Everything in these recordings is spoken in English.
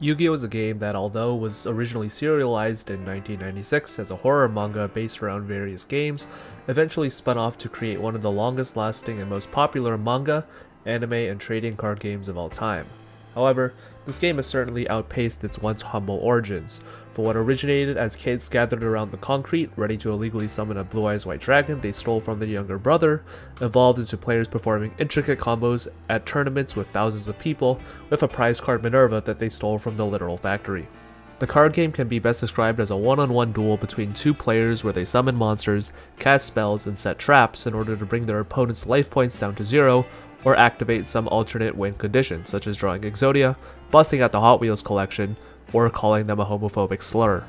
Yu-Gi-Oh! Is a game that, although was originally serialized in 1996 as a horror manga based around various games, eventually spun off to create one of the longest lasting and most popular manga, anime, and trading card games of all time. However, this game has certainly outpaced its once humble origins. For what originated as kids gathered around the concrete, ready to illegally summon a blue-eyes white dragon they stole from their younger brother, evolved into players performing intricate combos at tournaments with thousands of people, with a prize card Minerva that they stole from the literal factory. The card game can be best described as a one-on-one duel between two players where they summon monsters, cast spells, and set traps in order to bring their opponent's life points down to 0, or activate some alternate win condition, such as drawing Exodia, busting out the Hot Wheels collection, or calling them a homophobic slur.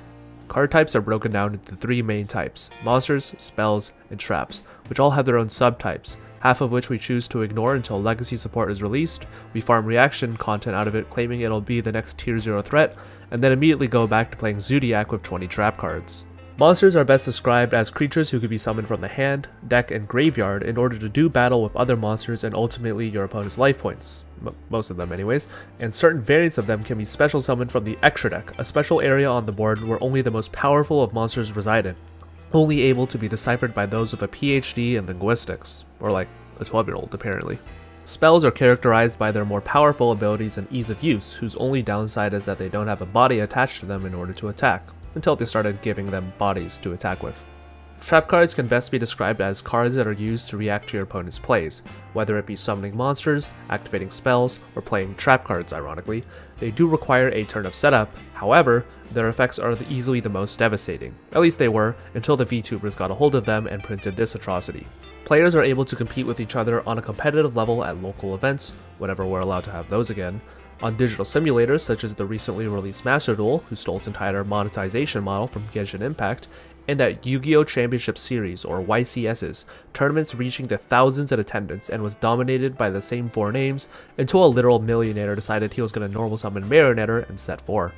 Card types are broken down into 3 main types: monsters, spells, and traps, which all have their own subtypes, half of which we choose to ignore until legacy support is released. We farm reaction content out of it, claiming it'll be the next tier 0 threat, and then immediately go back to playing Zodiac with 20 trap cards. Monsters are best described as creatures who could be summoned from the hand, deck, and graveyard in order to do battle with other monsters and ultimately your opponent's life points. Most of them anyways, and certain variants of them can be special summoned from the extra deck, a special area on the board where only the most powerful of monsters reside in, only able to be deciphered by those with a PhD in linguistics, or like a 12-year-old apparently. Spells are characterized by their more powerful abilities and ease of use, whose only downside is that they don't have a body attached to them in order to attack, until they started giving them bodies to attack with. Trap cards can best be described as cards that are used to react to your opponent's plays, whether it be summoning monsters, activating spells, or playing trap cards ironically. They do require a turn of setup, however, their effects are easily the most devastating. At least they were, until the VTubers got a hold of them and printed this atrocity. Players are able to compete with each other on a competitive level at local events, whenever we're allowed to have those again, on digital simulators such as the recently released Master Duel, who stole its entire monetization model from Genshin Impact, and at Yu-Gi-Oh! Championship Series, or YCSs, tournaments reaching to thousands in attendance and was dominated by the same 4 names until a literal millionaire decided he was going to normal summon Marionetter and set 4.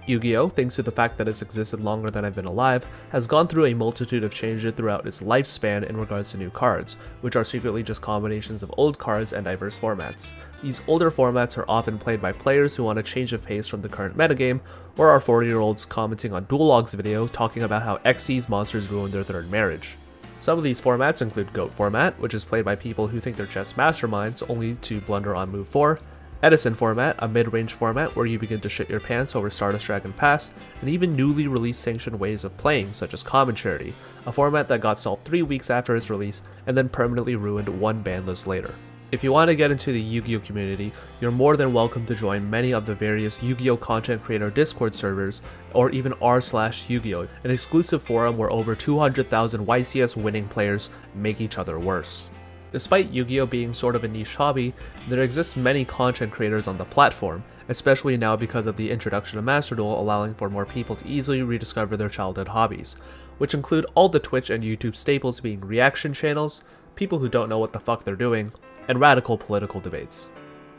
Yu-Gi-Oh!, thanks to the fact that it's existed longer than I've been alive, has gone through a multitude of changes throughout its lifespan in regards to new cards, which are secretly just combinations of old cards and diverse formats. These older formats are often played by players who want a change of pace from the current metagame, or are 40-year-olds commenting on Duologue's video talking about how XC's monsters ruined their 3rd marriage. Some of these formats include GOAT format, which is played by people who think they're chess masterminds only to blunder on move 4, Edison format, a mid-range format where you begin to shit your pants over Stardust Dragon Pass, and even newly released sanctioned ways of playing, such as Common Charity, a format that got solved 3 weeks after its release and then permanently ruined 1 ban list later. If you want to get into the Yu-Gi-Oh! Community, you're more than welcome to join many of the various Yu-Gi-Oh! Content creator Discord servers, or even r/Yu-Gi-Oh!, an exclusive forum where over 200,000 YCS winning players make each other worse. Despite Yu-Gi-Oh! Being sort of a niche hobby, there exists many content creators on the platform, especially now because of the introduction of Master Duel allowing for more people to easily rediscover their childhood hobbies, which include all the Twitch and YouTube staples being reaction channels, people who don't know what the fuck they're doing, and radical political debates.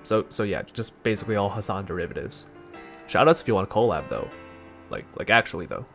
So yeah, just basically all Hassan derivatives. Shoutouts if you want to collab though. Like actually though.